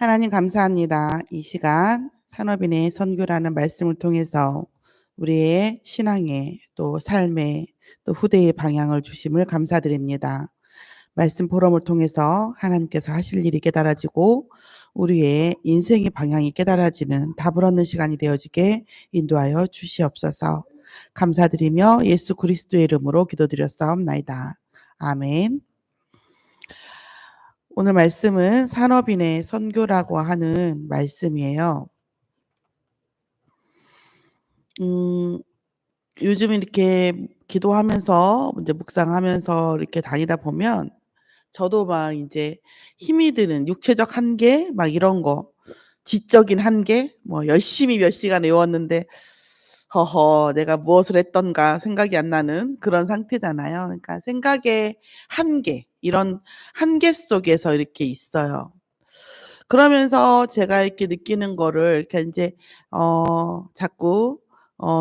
하나님 감사합니다. 이 시간 산업인의 선교라는 말씀을 통해서 우리의 신앙에 또 삶에 또 후대의 방향을 주심을 감사드립니다. 말씀 포럼을 통해서 하나님께서 하실 일이 깨달아지고 우리의 인생의 방향이 깨달아지는 답을 얻는 시간이 되어지게 인도하여 주시옵소서. 감사드리며 예수 그리스도의 이름으로 기도드렸사옵나이다. 아멘. 오늘 말씀은 산업인의 선교라고 하는 말씀이에요. 요즘 이렇게 기도하면서 이제 묵상하면서 이렇게 다니다 보면 저도 막 이제 힘이 드는 육체적 한계 막 이런 거, 지적인 한계, 뭐 열심히 몇 시간 외웠는데 허허 내가 무엇을 했던가 생각이 안 나는 그런 상태잖아요. 그러니까 생각의 한계, 이런 한계 속에서 이렇게 있어요. 그러면서 제가 이렇게 느끼는 거를 이렇게 인제 자꾸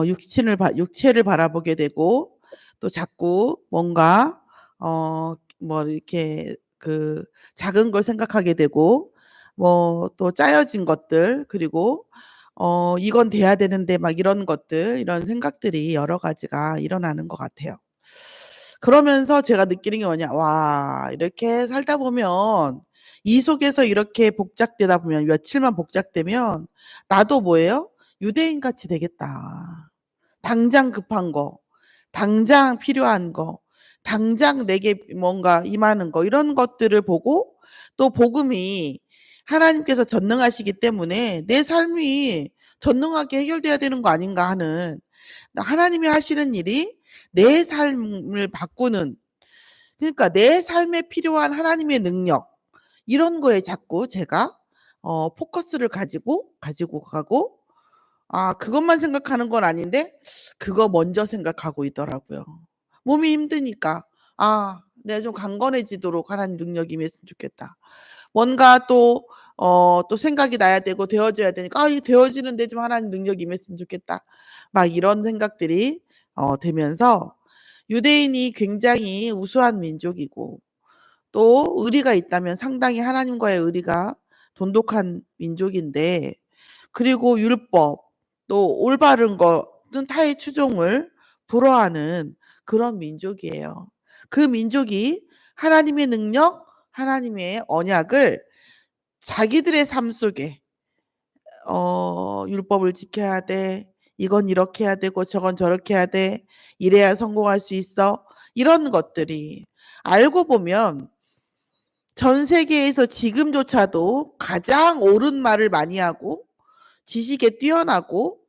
육체를 바라보게 되고 또 자꾸 뭔가 뭐 이렇게 그 작은 걸 생각하게 되고 뭐 또 짜여진 것들, 그리고 '이건 돼야 되는데.' 막 이런 것들, 이런 생각들이 여러 가지가 일어나는 것 같아요. 그러면서 제가 느끼는 게 뭐냐, '와 이렇게 살다 보면 이 속에서 이렇게 복잡되다 보면 며칠만 복잡되면 나도 뭐예요? 유대인같이 되겠다. 당장 급한 거, 당장 필요한 거, 당장 내게 뭔가 임하는 거, 이런 것들을 보고 또 복음이 하나님께서 전능하시기 때문에 내 삶이 전능하게 해결돼야 되는 거 아닌가 하는, 하나님이 하시는 일이 내 삶을 바꾸는, 그러니까 내 삶에 필요한 하나님의 능력, 이런 거에 자꾸 제가 포커스를 가지고 가고, 그것만 생각하는 건 아닌데 그거 먼저 생각하고 있더라고요. 몸이 힘드니까 '내가 좀 강건해지도록 하나님 능력이 임했으면 좋겠다.' 뭔가 또 생각이 나야 되고 되어져야 되니까 '이 되어지는데 좀 하나님 능력이 임했으면 좋겠다.' 막 이런 생각들이 되면서, 유대인이 굉장히 우수한 민족이고 또 의리가 있다면 상당히 하나님과의 의리가 돈독한 민족인데, 그리고 율법, 또 올바른 것은 타의 추종을 불허하는 그런 민족이에요. 그 민족이 하나님의 능력, 하나님의 언약을 자기들의 삶 속에 율법을 지켜야 돼. 이건 이렇게 해야 되고 저건 저렇게 해야 돼. 이래야 성공할 수 있어. 이런 것들이 알고 보면 전 세계에서 지금조차도 가장 옳은 말을 많이 하고 지식에 뛰어나고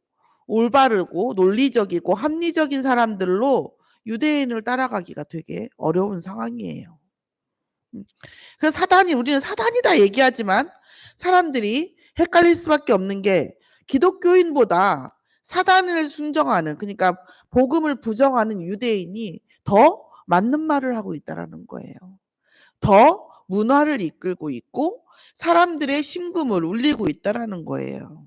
올바르고 논리적이고 합리적인 사람들로 유대인을 따라가기가 되게 어려운 상황이에요. 그래서 우리는 사단이다 얘기하지만 사람들이 헷갈릴 수밖에 없는 게, 기독교인보다 사단을 순종하는, 그러니까 복음을 부정하는 유대인이 더 맞는 말을 하고 있다라는 거예요. 더 문화를 이끌고 있고 사람들의 심금을 울리고 있다라는 거예요.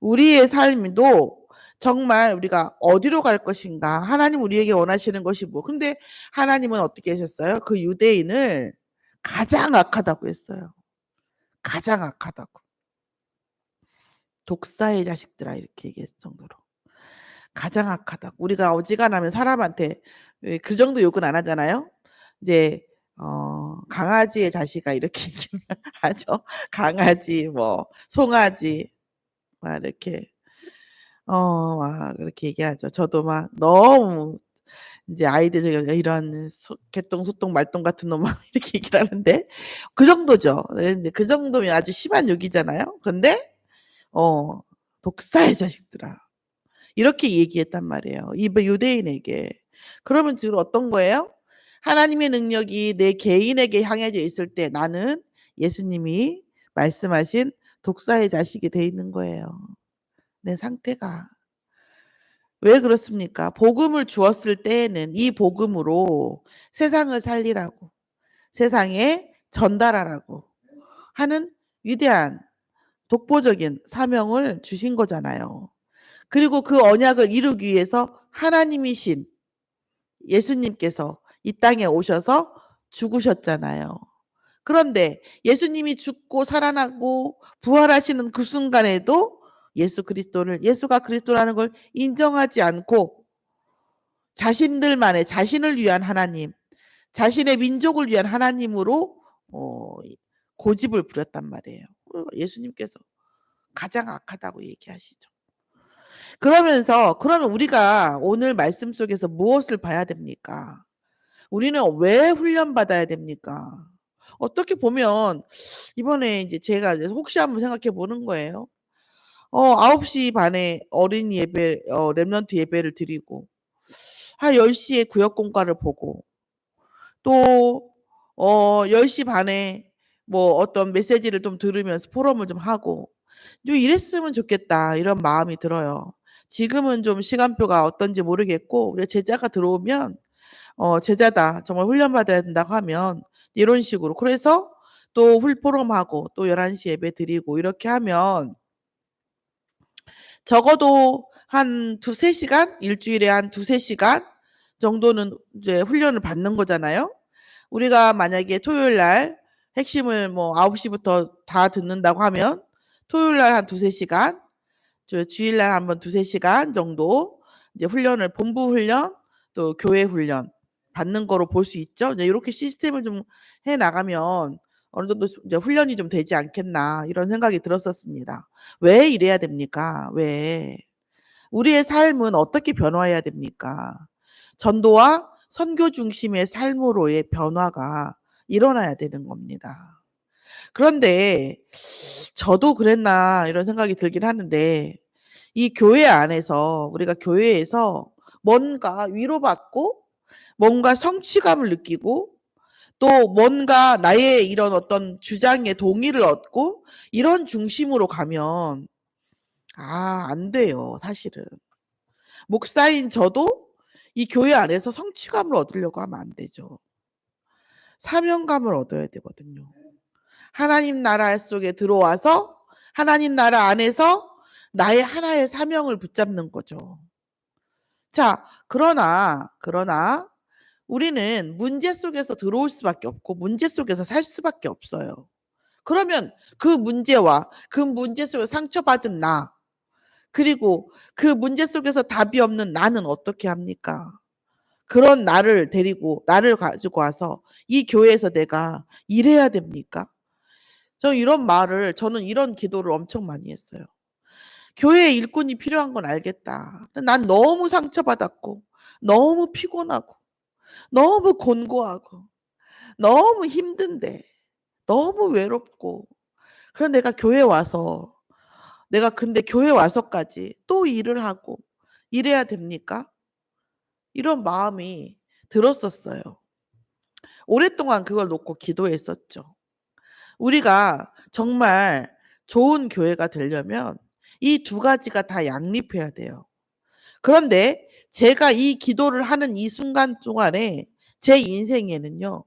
우리의 삶도 정말 우리가 어디로 갈 것인가, 하나님 우리에게 원하시는 것이 뭐, 근데 하나님은 어떻게 하셨어요? 그 유대인을 가장 악하다고 했어요. 가장 악하다고. 독사의 자식들아, 이렇게 얘기했을 정도로. 가장 악하다고. 우리가 어지간하면 사람한테 그 정도 욕은 안 하잖아요. 이제 강아지의 자식아 이렇게 얘기를 하죠. 강아지, 뭐 송아지 막 이렇게 막 그렇게 얘기하죠. 저도 막 너무 인제 아이들 중에 이런 개똥, 소똥, 말똥 같은 놈 막 이렇게 얘기를 하는데 그 정도죠. 예, 인제 그 정도면 아주 심한 욕이잖아요. 근데 어 "독사의 자식들아." 이렇게 얘기했단 말이에요, 이 유대인에게. 그러면 주로 어떤 거예요? 하나님의 능력이 내 개인에게 향해져 있을 때 나는 예수님이 말씀하신 독사의 자식이 돼 있는 거예요, 내 상태가. 왜 그렇습니까? 복음을 주었을 때에는 이 복음으로 세상을 살리라고, 세상에 전달하라고 하는 위대한 독보적인 사명을 주신 거잖아요. 그리고 그 언약을 이루기 위해서 하나님이신 예수님께서 이 땅에 오셔서 죽으셨잖아요. 그런데 예수님이 죽고 살아나고 부활하시는 그 순간에도 예수가 그리스도라는 걸 인정하지 않고 자신들만의 자신을 위한 하나님, 자신의 민족을 위한 하나님으로 어 고집을 부렸단 말이에요. 예수님께서 가장 악하다고 얘기하시죠. 그러면 우리가 오늘 말씀 속에서 무엇을 봐야 됩니까? 우리는 왜 훈련받아야 됩니까? 어떻게 보면 이번에 이제 제가 혹시 한번 생각해 보는 거예요. 9시 반에 어린이 예배 렘넌트 예배를 드리고 한 10시에 구역 공과를 보고 또 10시 반에 뭐 어떤 메시지를 좀 들으면서 포럼을 좀 하고 좀 이랬으면 좋겠다 이런 마음이 들어요. 지금은 좀 시간표가 어떤지 모르겠고 우리 제자가 들어오면 제자다 정말 훈련받아야 된다고 하면 이런 식으로 그래서 또 포럼하고 또 11시 예배 드리고 이렇게 하면 적어도 한 2-3 시간 일주일에 한 2-3 시간 정도는 이제 훈련을 받는 거잖아요. 우리가 만약에 토요일 날 핵심을 뭐 9시 부터 다 듣는다고 하면 토요일 날 한 2-3 시간 주일 날 한번 2-3 시간 정도 이제 훈련을 본부 훈련 또 교회 훈련 받는 거로 볼 수 있죠. 이제 요렇게 시스템을 좀 해 나가면 어느 정도 이제 '훈련이 좀 되지 않겠나.' 이런 생각이 들었었습니다. 왜 이래야 됩니까? 왜? 우리의 삶은 어떻게 변화해야 됩니까? 전도와 선교 중심의 삶으로의 변화가 일어나야 되는 겁니다. 그런데 '저도 그랬나.' 이런 생각이 들긴 하는데 이 교회 안에서 우리가 교회에서 뭔가 위로받고 뭔가 성취감을 느끼고 또 뭔가 나의 이런 어떤 주장에 동의를 얻고 이런 중심으로 가면 안 돼요 사실은. 목사인 저도 이 교회 안에서 성취감을 얻으려고 하면 안 되죠. 사명감을 얻어야 되거든요. 하나님 나라 속에 들어와서 하나님 나라 안에서 나의 하나의 사명을 붙잡는 거죠. 자, 그러나 우리는 문제 속에서 들어올 수밖에 없고 문제 속에서 살 수밖에 없어요. 그러면 그 문제와 그 문제 속에서 상처받은 나 그리고 그 문제 속에서 답이 없는 나는 어떻게 합니까? 그런 나를 가지고 와서 이 교회에서 내가 일해야 됩니까? 저는 이런 기도를 엄청 많이 했어요. 교회에 일꾼이 필요한 건 알겠다. 난 너무 상처받았고 너무 피곤하고 너무 곤고하고 너무 힘든데 너무 외롭고 그런데 내가 근데 교회에 와서까지 또 일을 하고 이래야 됩니까? 이런 마음이 들었었어요. 오랫동안 그걸 놓고 기도했었죠. 우리가 정말 좋은 교회가 되려면 이 두 가지가 다 양립해야 돼요. 그런데 제가 이 기도를 하는 이 순간 동안에 제 인생에는요.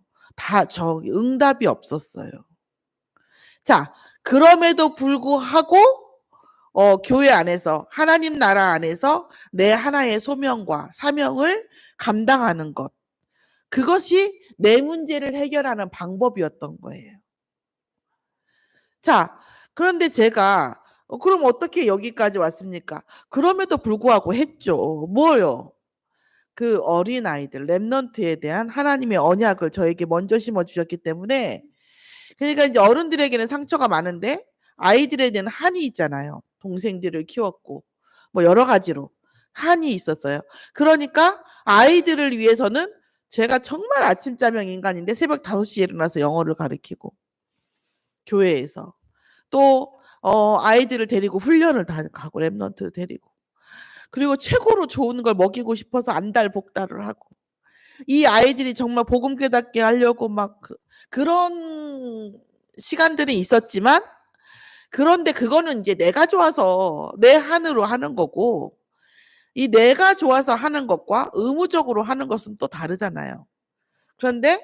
응답이 없었어요. 자, 그럼에도 불구하고 교회 안에서 하나님 나라 안에서 내 하나의 소명과 사명을 감당하는 것. 그것이 내 문제를 해결하는 방법이었던 거예요. 자, 그런데 제가 그럼 어떻게 여기까지 왔습니까? 그럼에도 불구하고 했죠. 뭐요? 그 어린아이들 렘넌트에 대한 하나님의 언약을 저에게 먼저 심어 주셨기 때문에 그러니까 이제 어른들에게는 상처가 많은데 아이들에게는 한이 있잖아요. 동생들을 키웠고 뭐 여러 가지로 한이 있었어요. 그러니까 아이들을 위해서는 제가 정말 아침자명 인간인데 새벽 5시에 일어나서 영어를 가르치고 교회에서 또 아이들을 데리고 훈련을 다 가고 렘넌트 데리고 그리고 최고로 좋은 걸 먹이고 싶어서 안달복달을 하고 이 아이들이 정말 복음 깨닫게 하려고 막 그런 시간들이 있었지만 그런데 그거는 인제 내가 좋아서 내 한으로 하는 거고 이 내가 좋아서 하는 것과 의무적으로 하는 것은 또 다르잖아요. 그런데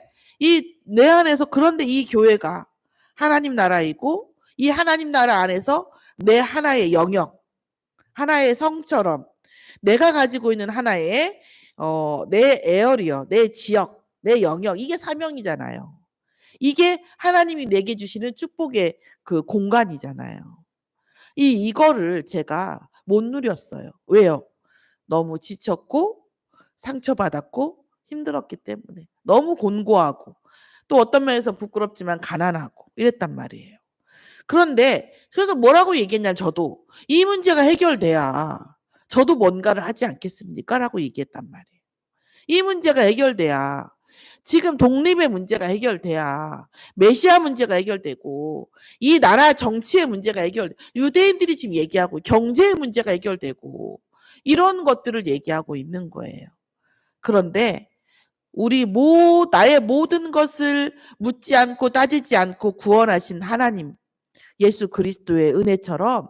그런데 이 교회가 하나님 나라이고 이 하나님 나라 안에서 내 하나의 영역, 하나의 성처럼 내가 가지고 있는 하나의 내 에어리어, 내 지역, 내 영역 이게 사명이잖아요. 이게 하나님이 내게 주시는 축복의 그 공간이잖아요. 이거를 제가 못 누렸어요. 왜요? 너무 지쳤고 상처받았고 힘들었기 때문에. 너무 곤고하고 또 어떤 면에서 부끄럽지만 가난하고 이랬단 말이에요. 그런데 그래서 뭐라고 얘기했냐면 저도 "이 문제가 해결돼야 저도 뭔가를 하지 않겠습니까?"라고 얘기했단 말이에요. 이 문제가 해결돼야 지금 독립의 문제가 해결돼야 메시아 문제가 해결되고 이 나라 정치의 문제가 유대인들이 지금 얘기하고 경제의 문제가 해결되고 이런 것들을 얘기하고 있는 거예요. 그런데 나의 모든 것을 묻지 않고 따지지 않고 구원하신 하나님 예수 그리스도의 은혜처럼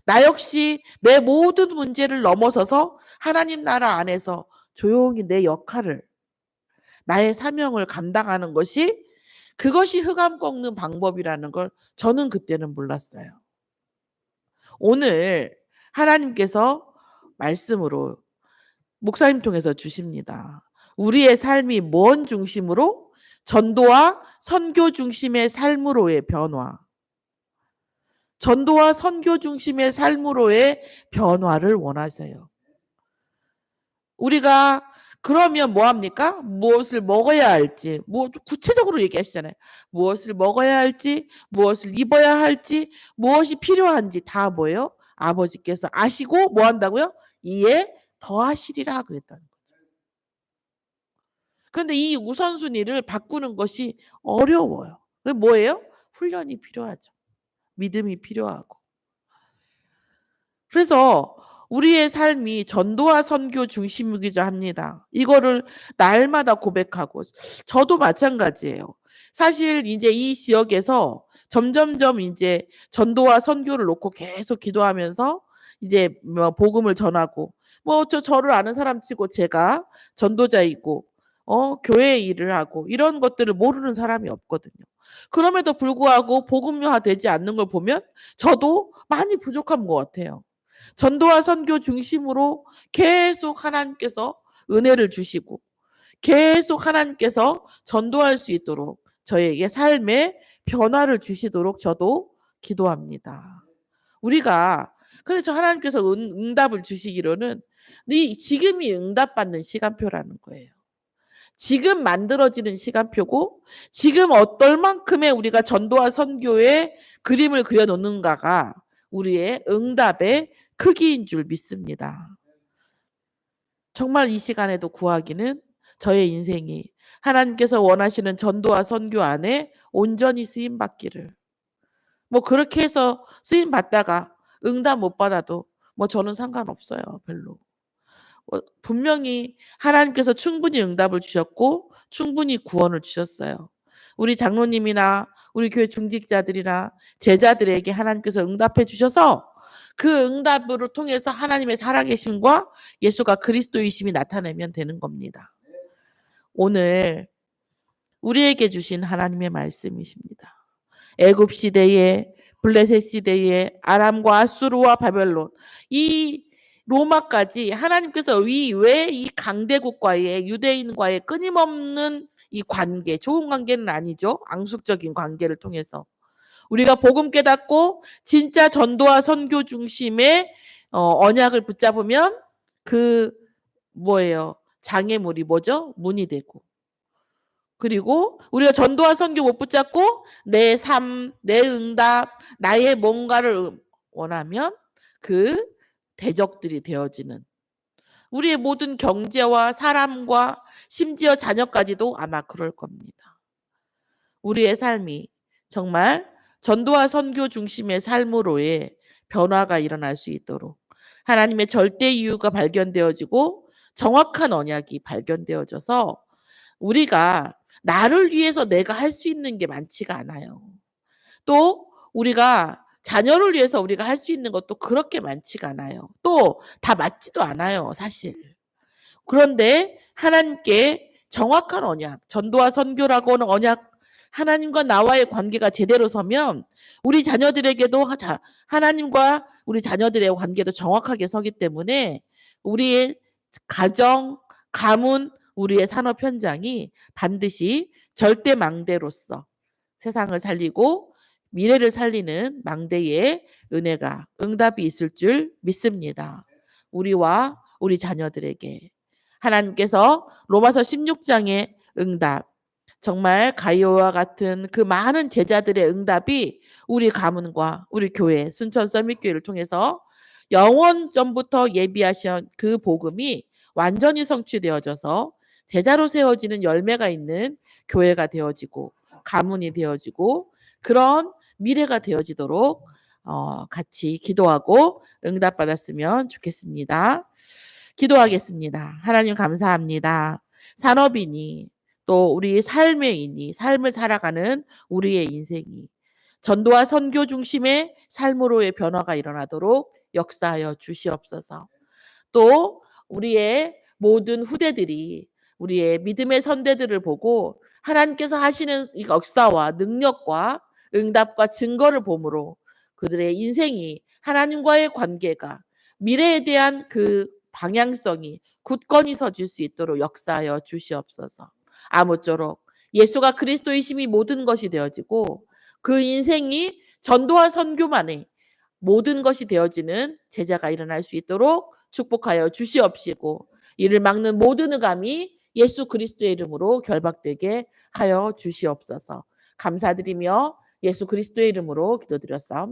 나 역시 내 모든 문제를 넘어서서 하나님 나라 안에서 조용히 내 역할을 나의 사명을 감당하는 것이 그것이 흑암 꺾는 방법이라는 걸 저는 그때는 몰랐어요. 오늘 하나님께서 말씀으로 목사님 통해서 주십니다. 우리의 삶이 뭔 중심으로? 전도와 선교 중심의 삶으로의 변화. 전도와 선교 중심의 삶으로의 변화를 원하세요. 우리가 그러면 뭐 합니까? 무엇을 먹어야 할지, 구체적으로 얘기하시잖아요. 무엇을 먹어야 할지, 무엇을 입어야 할지, 무엇이 필요한지 다 뭐예요? 아버지께서 아시고 뭐 한다고요? 이에 더하시리라 그랬다는 거죠. 그런데 이 우선순위를 바꾸는 것이 어려워요. 그게 뭐예요? 훈련이 필요하죠. 믿음이 필요하고. 그래서 우리의 삶이 전도와 선교 중심이기자 합니다. 이거를 날마다 고백하고 저도 마찬가지예요. 사실 이제 이 지역에서 점점점 이제 전도와 선교를 놓고 계속 기도하면서 이제 뭐 복음을 전하고 저를 아는 사람 치고 제가 전도자이고 교회 일을 하고 이런 것들을 모르는 사람이 없거든요. 그럼에도 불구하고 복음화되지 않는 걸 보면 저도 많이 부족한 것 같아요. 전도와 선교 중심으로 계속 하나님께서 은혜를 주시고 계속 하나님께서 전도할 수 있도록 저에게 삶의 변화를 주시도록 저도 기도합니다. 우리가 그래서 하나님께서 응답을 주시기로는 지금이 응답받는 시간표라는 거예요. 지금 만들어지는 시간표고 지금 얼만큼의 우리가 전도와 선교의 그림을 그려놓는가가 우리의 응답의 크기인 줄 믿습니다. 정말 이 시간에도 구하기는 저의 인생이 하나님께서 원하시는 전도와 선교 안에 온전히 쓰임받기를. 그렇게 해서 쓰임받다가 응답 못 받아도 저는 상관없어요. 별로. 분명히 하나님께서 충분히 응답을 주셨고 충분히 구원을 주셨어요. 우리 장로님이나 우리 교회 중직자들이나 제자들에게 하나님께서 응답해 주셔서 그 응답으로 통해서 하나님의 살아계심과 예수가 그리스도이심이 나타내면 되는 겁니다. 오늘 우리에게 주신 하나님의 말씀이십니다. 애굽 시대에 블레셋 시대에 아람과 아수르와 바벨론 이 로마까지 하나님께서 왜 이 강대국과의 유대인과의 끊임없는 이 관계, 좋은 관계는 아니죠. 앙숙적인 관계를 통해서 우리가 복음 깨닫고 진짜 전도와 선교 중심의 언약을 붙잡으면 그 뭐예요? 장애물이 뭐죠? 문이 되고. 그리고 우리가 전도와 선교 못 붙잡고 내 삶, 내 응답, 나의 뭔가를 원하면 그 대적들이 되어지는 우리의 모든 경제와 사람과 심지어 자녀까지도 아마 그럴 겁니다. 우리의 삶이 정말 전도와 선교 중심의 삶으로의 변화가 일어날 수 있도록 하나님의 절대 이유가 발견되어지고 정확한 언약이 발견되어져서 우리가 나를 위해서 내가 할 수 있는 게 많지가 않아요. 또 우리가 자녀를 위해서 우리가 할 수 있는 것도 그렇게 많지가 않아요. 또 다 맞지도 않아요, 사실. 그런데 하나님께 정확한 언약, 전도와 선교라고 하는 언약, 하나님과 나와의 관계가 제대로 서면 우리 자녀들에게도 하나님과 우리 자녀들의 관계도 정확하게 서기 때문에 우리의 가정, 가문, 우리의 산업 현장이 반드시 절대 망대로서 세상을 살리고 미래를 살리는 망대의 은혜가 응답이 있을 줄 믿습니다. 우리와 우리 자녀들에게 하나님께서 로마서 16장의 응답, 정말 가이오와 같은 그 많은 제자들의 응답이 우리 가문과 우리 교회 순천 서밋교회를 통해서 영원 전부터 예비하신 그 복음이 완전히 성취되어져서 제자로 세워지는 열매가 있는 교회가 되어지고 가문이 되어지고 그런 미래가 되어지도록 같이 기도하고 응답받았으면 좋겠습니다. 기도하겠습니다. 하나님 감사합니다. 산업인이 또 우리 삶의인이 삶을 살아가는 우리의 인생이 전도와 선교 중심의 삶으로의 변화가 일어나도록 역사하여 주시옵소서. 또 우리의 모든 후대들이 우리의 믿음의 선대들을 보고 하나님께서 하시는 이 역사와 능력과 응답과 증거를 보므로 그들의 인생이 하나님과의 관계가 미래에 대한 그 방향성이 굳건히 서질 수 있도록 역사하여 주시옵소서. 아무쪼록 예수가 그리스도이심이 모든 것이 되어지고 그 인생이 전도와 선교만의 모든 것이 되어지는 제자가 일어날 수 있도록 축복하여 주시옵시고 이를 막는 모든 흑암이 예수 그리스도의 이름으로 결박되게 하여 주시옵소서. 감사드리며 예수 그리스도의 이름으로 기도드렸사옵나다.